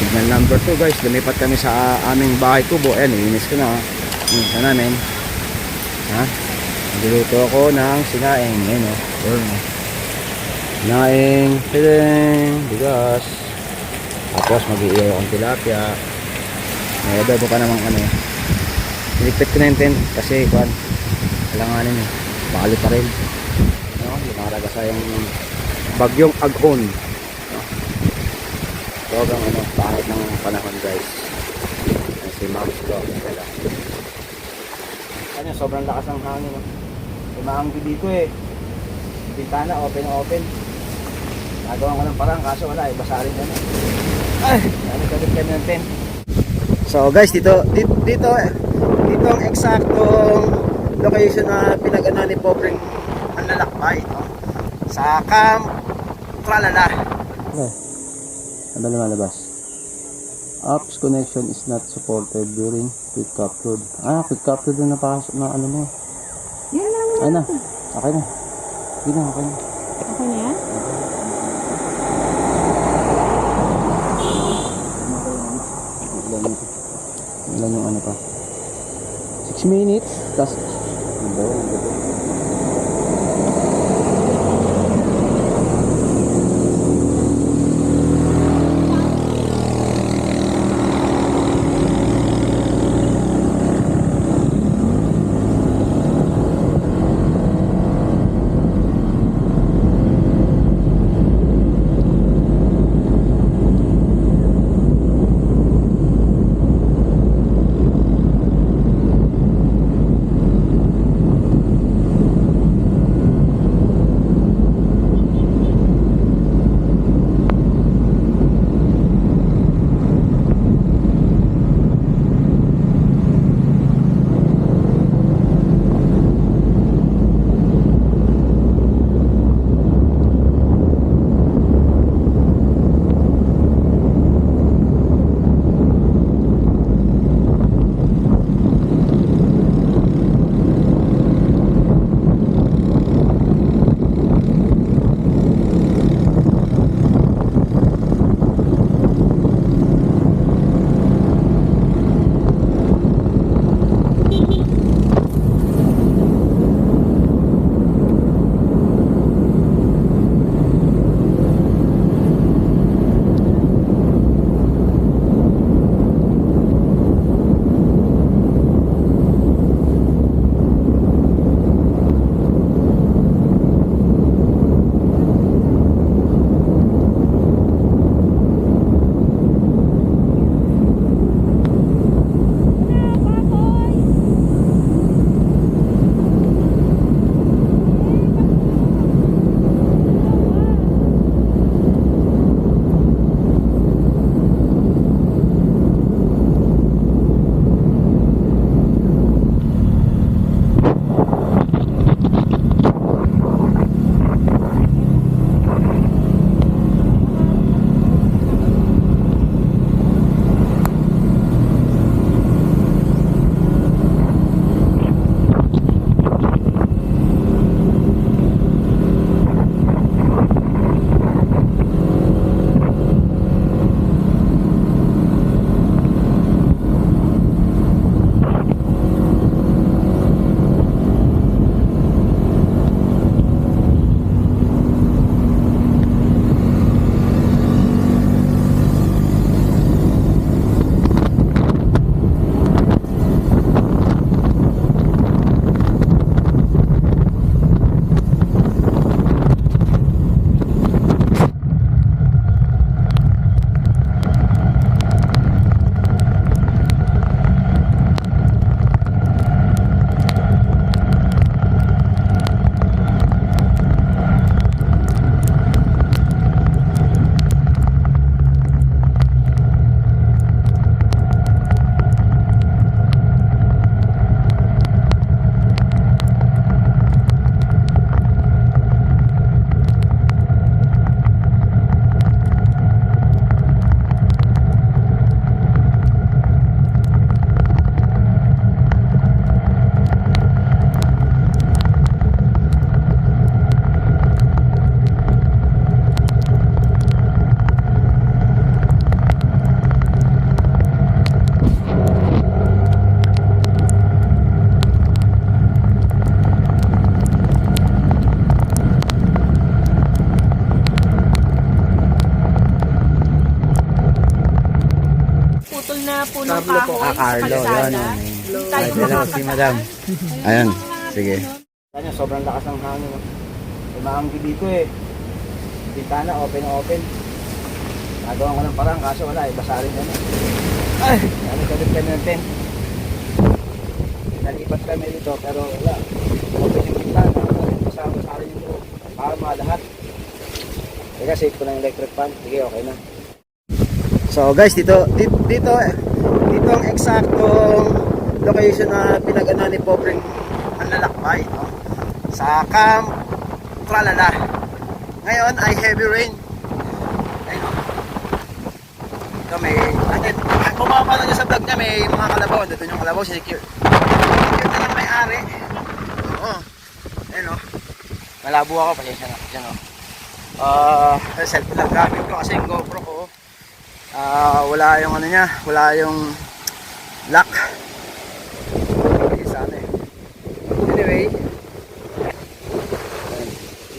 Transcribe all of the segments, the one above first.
signal number 2 guys. Lumipat kami sa aming bahay kubo. Ayan, iinis ko na. Iinis na namin. Ha? Nagluluto ako ng sinaing. Ayan o. Sinaing. Piling. Bigas. Tapos mag-iiyaw akong tilapia. May adobo pa namang ano. Nilipit ko na yung tent kasi kuhan. Kailanganin eh. Bakali pa rin. No? Lumaraga sa yung bagyong Aghon. No? Sobrang ano, pangit ng panahon guys. Si Moms ko. Ano, sobrang lakas ng hangin. No? Tumahanggi dito eh. Bintana, open. Nagawa ko ng parang kaso wala eh. Basa rin ano. Ay! Nagkabit kami ng tent. So guys, dito ang eksaktong location na pinag-ano ni Pobreng ang lalakbay, no? Sa Camp Tralala. Okay. Ano lumalabas? Apps connection is not supported during quick capture. Quick capture din na ano mo. Yan lang. Ay na. Okay na. Okay na. Okay na yan? Ilan yung ano pa? 6 minutes. Tapos po ng Carlo po. kahoy sa Carlo, kalsada. yan. Hindi tayo Hello, si makakataan. Madam. Ayun, Ayan, yung mga sige. puno. Kanya, sobrang lakas ng hangin. No? May maanggi dito eh. Bintana, open na open. Nagawa ko ng parang, kaso wala eh. Basa rin yan. Ay, nagkabit kami ng tent. Nalipat kami dito, pero wala. Open yung bintana. Basa rin yung loob. Para mga lahat. Teka, save ko ng electric fan. Sige, okay na. So guys, dito ang eksaktong location na pinagana ni Pobreng Manlalakbay, no? Sa Camp Tralala. Ngayon ay heavy rain. Ayun, no? Ito may, bumaba na niya sa vlog niya, may mga kalabaw. Dito yung kalabaw, secure na lang may-ari. Oo. Ayun, no? Malabo ako, pasensya na. Diyan, no? Cellphone lang gamit ko kasi yung GoPro ko wala yung ano niya, wala yung lock. Sana eh. Anyway,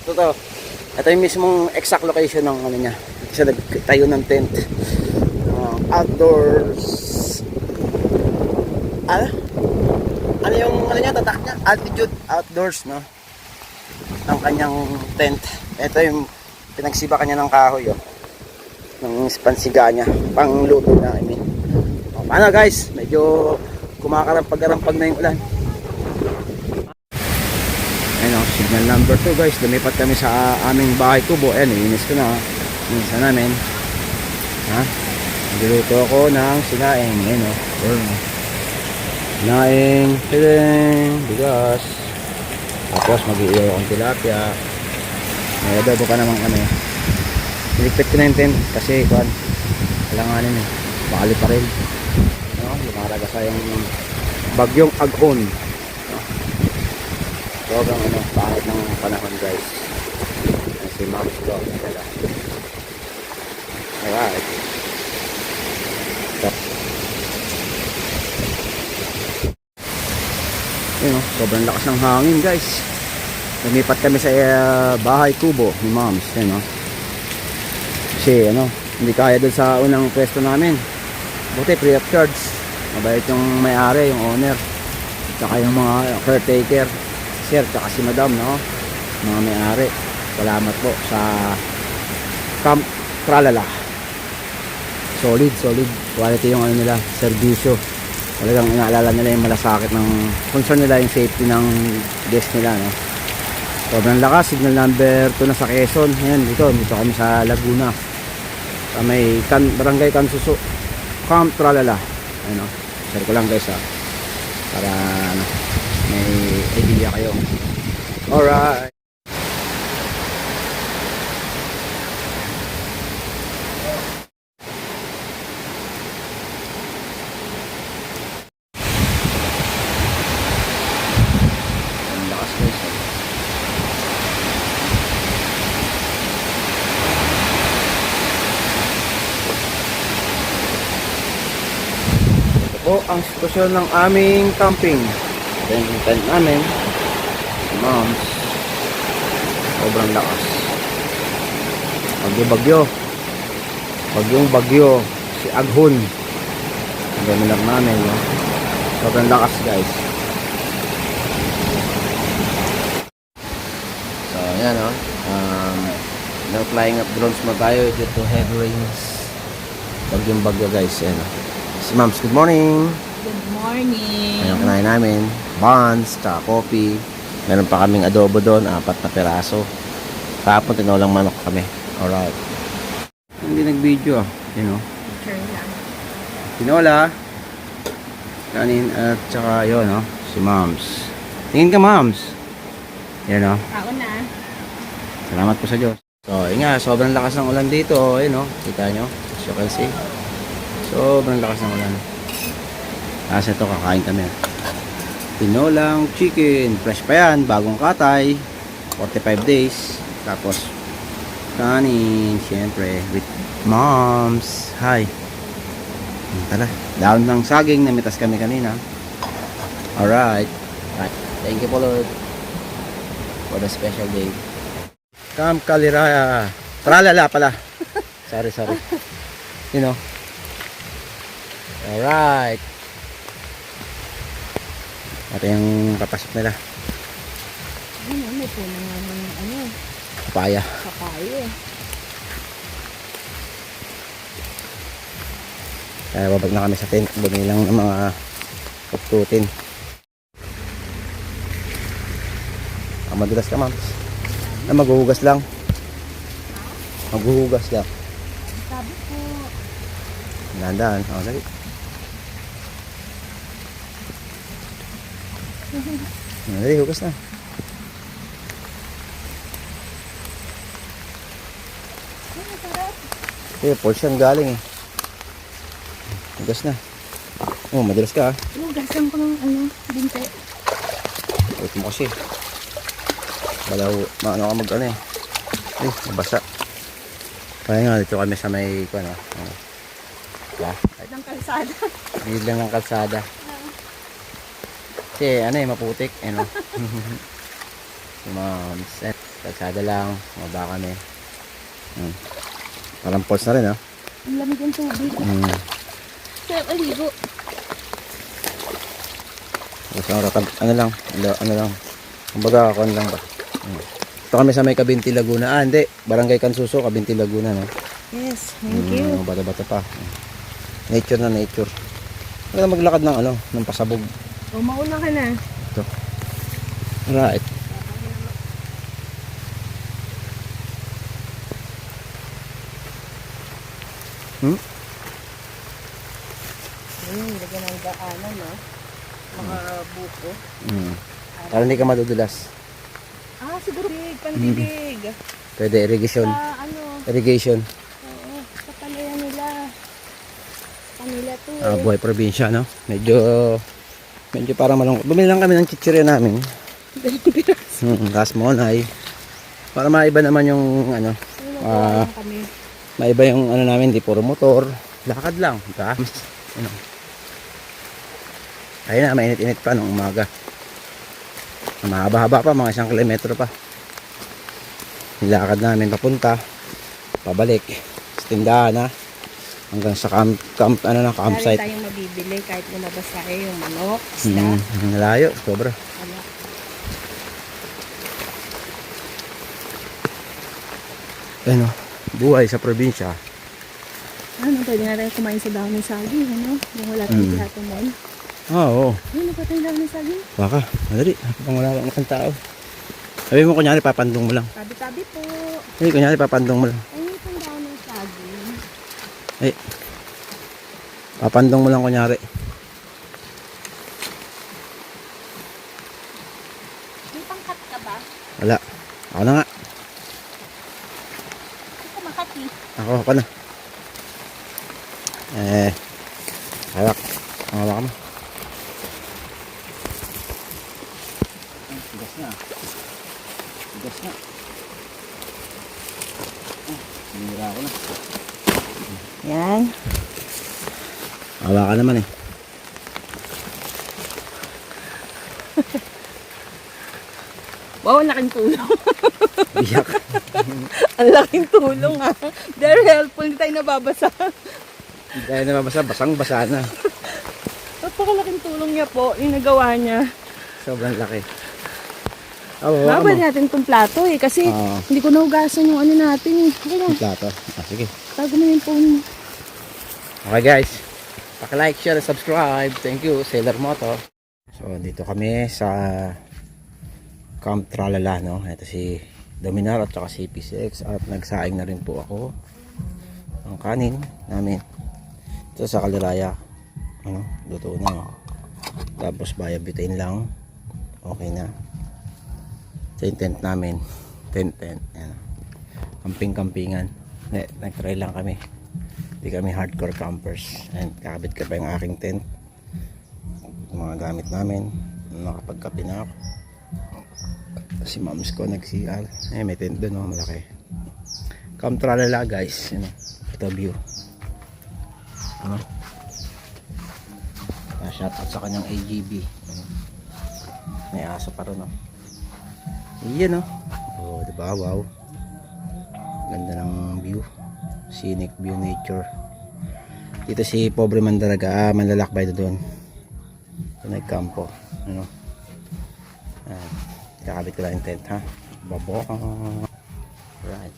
ito yung mismong exact location ng ano niya. Dito siya nagtayo ng tent. Outdoors. Ano yung ano niya, tatak niya? Altitude outdoors, no? Ng kanyang tent. Ito yung pinagsiba kanya ng kahoy, oh. Ng pansiga niya, pangluto na, I mean. O, paano guys? Medyo kumakarampag-arampag na yung ulan. Ayun, signal number 2 guys. Lumipat kami sa aming bahay kubo. Ayan, inis ko na. Inis na namin. Ha? Nagluluto ako ng sinaing. Ayan, o. Sinaing, bigas. Tapos mag-iiyaw akong tilapia. May adobo ka namang ano. Niligpit ko na yung tent kasi kuhan, kailanganin eh, bakali pa rin, no? Lumaraga sa yung bagyong Aghon, no? Sobrang ano, pangit ng panahon guys. Si Mom's Vlog sila. Alright, yun, no? Sobrang lakas ng hangin guys. Lumipat kami sa bahay kubo ni Moms, yun, no? Kasi ano, hindi kaya doon sa unang pwesto namin. Buti free of charge. Mabait yung may-ari, yung owner. Tsaka yung mga caretaker, sir, tsaka si madam, no? Mga may-ari. Salamat po sa Camp Tralala. Solid quality yung ano nila, serbisyo. Talagang inaalala nila yung malasakit ng concern nila, yung safety ng guest nila, no? Sobrang lakas, signal number 2 na sa Quezon. Ayan, dito kami sa Laguna. Sa may barangay Kansuso, Camp Tralala. Ayun, no? Share ko lang guys, ha, para ano, may idea kayo. Alright. Ang lakas guys, ha. O ang sitwasyon ng aming camping. Ito yung tent namin. Si Moms. Sobrang lakas. Bagyong-bagyo. Si Aghon. Ang gano'n lang namin. No? Sobrang lakas guys. So yan, no? Now flying up drones mo tayo due to heavy rains. Bagyong-bagyo guys. Yan, no? Si Moms, good morning. Good morning. Ayun, kinain namin buns, tsaka coffee. Meron pa kaming adobo doon, 4 na peraso. Kahapon tinolang manok kami. Alright. Hindi nag-video, you know. Sure lang. Tinola, kanin at tsaka yun, no? Si Moms. Tingin ka, Moms. Yan, no? Kaon na. Salamat po sa Diyos. So, yun nga, sobrang lakas ng ulan dito. Ayun, no? Kita nyo? As you can see. Sobrang lakas ng ulan. Kasi ito, kakain kami. Tinolang chicken. Fresh pa yan. Bagong katay. 45 days. Tapos, kanin. Siyempre, with Moms. Hi. Tara. Down ng saging. Namitas kami kanina. Alright. Right. Thank you po, Lord. For the special day. Camp Kaliraya. Tralala pala. Sorry. You know. Alright. Ito yung papasok nila. Ano, may puno nga ng ano, Papaya. papaya. Kaya babag na kami sa tent. Bumili lang ng mga pagtutin. Madulas ka, ma'am. Maghuhugas lang. Maghuhugas lang. Sabi ko, Dahan-dahan. Dali. Dali, hugas na. ay, masarap. Eh, portion galing eh. Hugas na. Oh, madalas ka ah. Lugasan ko ng ano, binte. Wait mo kasi. Balaw, maano ka mag ano eh. Eh, nabasa. Kaya nga, dito kami sa may, ano. Yeah. Ng kalsada. Need lang ng kalsada. Kasi ano eh, maputik. Ano. Yung mga set. Kalsada lang. Mababa kami. Parang pulse na rin ah. Ang lamig ng tubig. Sarap aligo. Ano lang. Ano lang. Kumbaga, ako lang ba. Ito kami sa may Cabinti Laguna. Hindi. Barangay Kansuso, Cabinti Laguna. No? Yes, thank you. Bata-bata pa. Nature na nature. Kaya maglakad ng ano, ng pasabog. O, mauna ka na. Ito. Right. Ayun, lagyan ng daanan, no? Mga buko. Para hindi ka madudulas. Ah, siguro big, pandibig. Pwede irrigation. Ano, Irrigation. oo, sa palayan nila. Kanila to eh. Buhay probinsya, no? Medyo parang malungkot. Bumili lang kami ng chichirya namin. Tapos monay. Para maiba naman yung ano. Kami. Maiba yung ano namin, di puro motor. Lakad lang. Diba? Ano. Ayun na, mainit-init pa nung umaga. Mahaba-haba pa, mga 1 kilometro pa. Nilakad namin papunta, pabalik, sa tindahan na, hanggang sa campsite. Dahil tayong mabibili kahit lumabas tayo yung manok, isda. Nalayo, sobra. Wala. Ano, buhay sa probinsya. Ano, pwede na tayo kumain sa dahon ng saging, ano? Yung wala tayong tihatunan. Oo. Ayun, napatay yung dahon ng saging. Baka, madali. Pang wala lang ng tao. Sabi mo, kunyari, papandong mo lang. Tabi-tabi po. Ay, kunyari, papandong mo lang. Ayun, itong dahon ng saging. Ay, papandong mo lang, kunyari. May pangkat ka ba? Wala. Ako na nga. Ito makati. Ako na. Hawak. Hawak mo. Tigas na. Tigas na. Sinira ako na. Yan. Hawak ka naman eh. Wow, ang laking tulong. Biyak. Ang laking tulong ha. Very helpful. Hindi tayo nababasa. Dahil nababasa, basang-basa na. Napakalaking tulong niya po. Yung nagawa niya. Sobrang laki. Babalik natin itong plato eh. Kasi Oo. hindi ko nahugasan yung ano natin eh. Okay lang. Plato. Sige. Tago mo na yung phone mo. Okay guys. Paka-like, share, subscribe. Thank you, Sailor Moto. So, dito kami sa Camp Tralala, no? Ito si Dominar at saka si PCX at nagsaing na rin po ako ang kanin namin. Ito sa Kaliraya. Ano? Luto na. Tapos butane lang. Okay na. Ito yung tent namin. Tent. Ayan. Camping-campingan. Nag-try lang kami. Hindi kami hardcore campers. And kakabit ka pa yung aking tent. Yung mga gamit namin. Nakapagkape na ako. Si moms ko nag-CR. May tent doon, no? Malaki. Camp Tralala guys. Ano? Ito view. Ano? Shoutout sa kanyang AGB. Ano? May aso pa rin, no? Iyan, no? Oh, diba? Wow. Ganda ng view. Scenic view, nature. Dito si pobre Mandaraga, manlalakbay doon. So, nagkampo. Ano? Kakabit ko lang yung tent, ha? Babo. Right.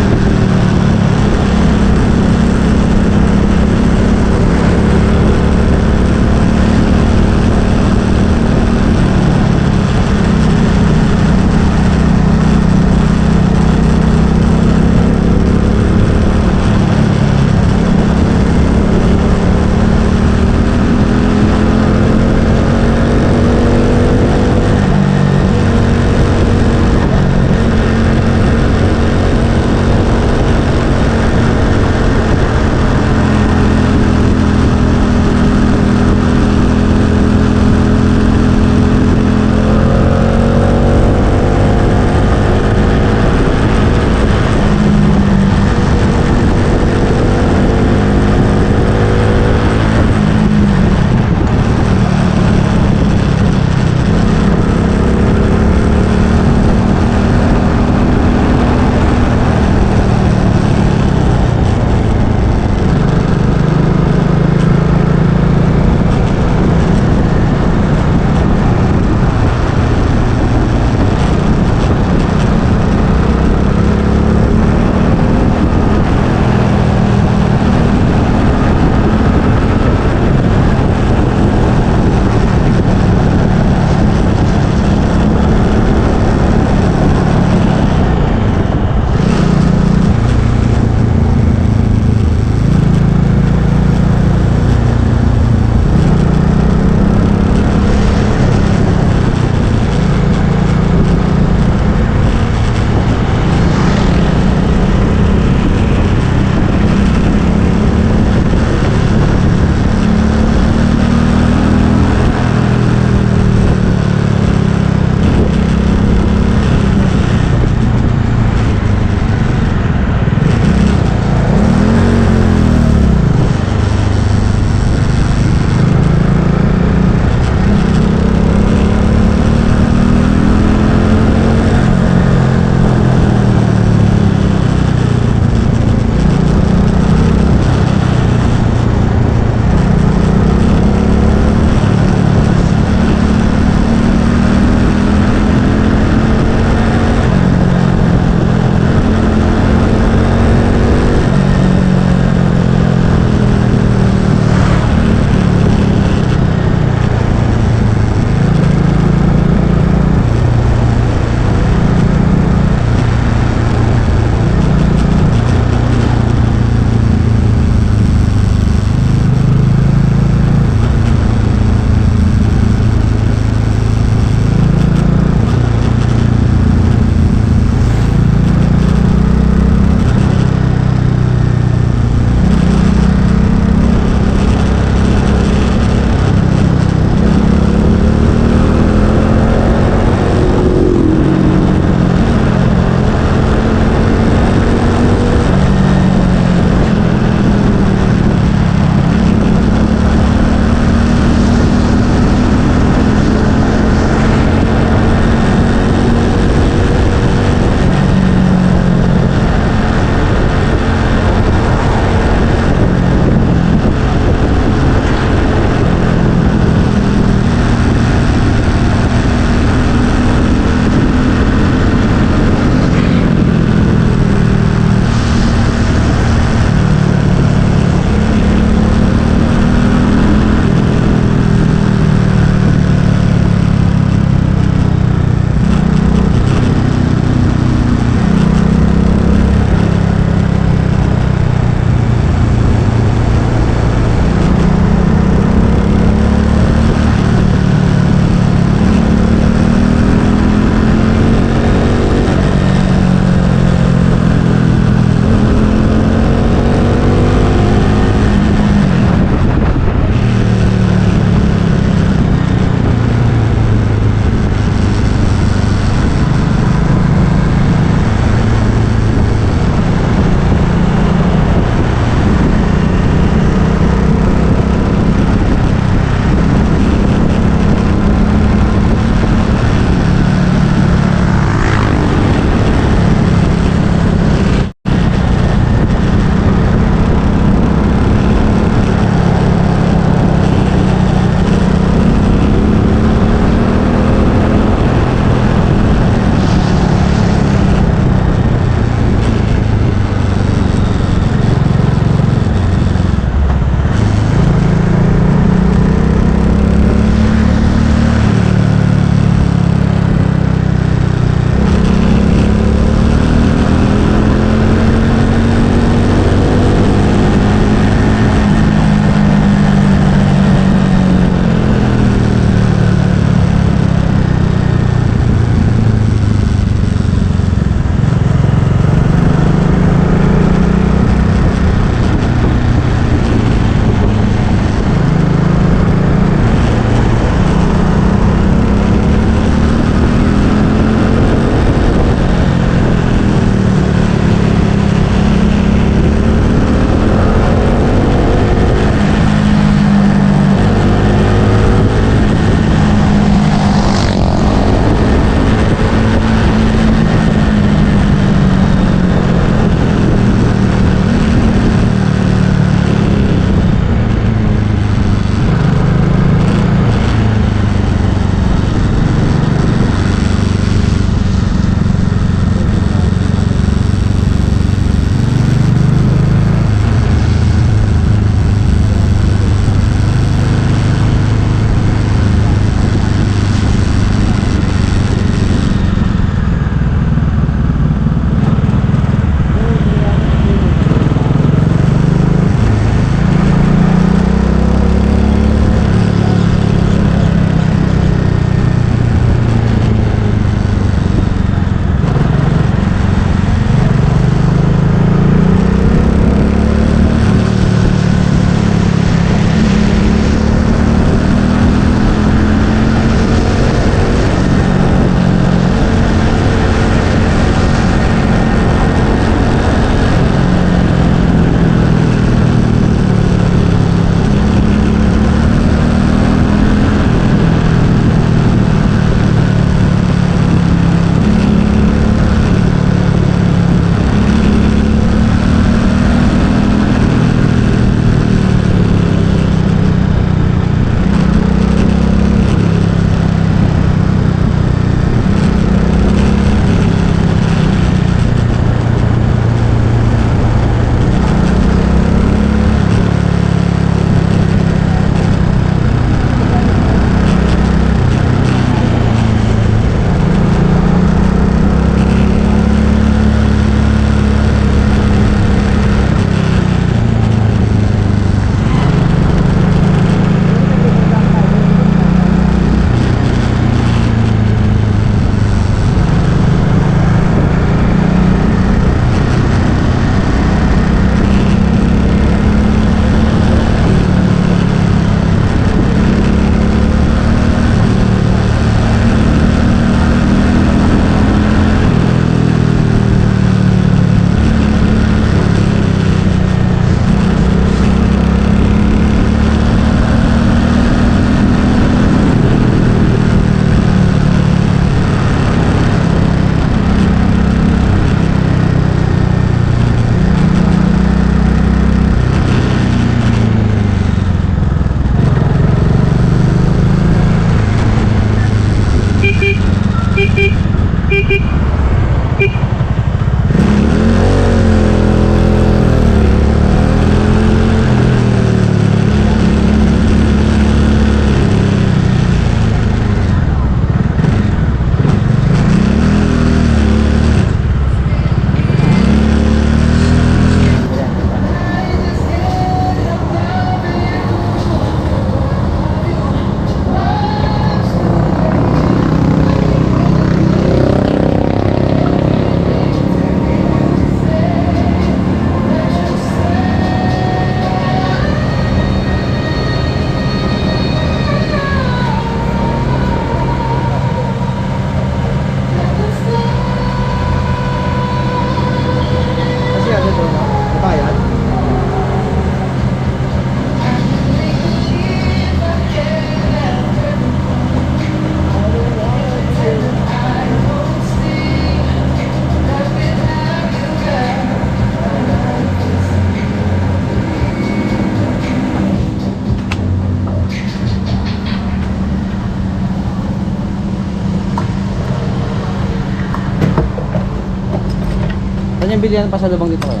Saan yung bilihan ng pasalubong dito kaya?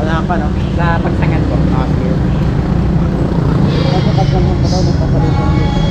Wala pa, no? Sa pagsangan ko. Ah, sige. Kasi pagsangan pa daw ng pasalubong dito.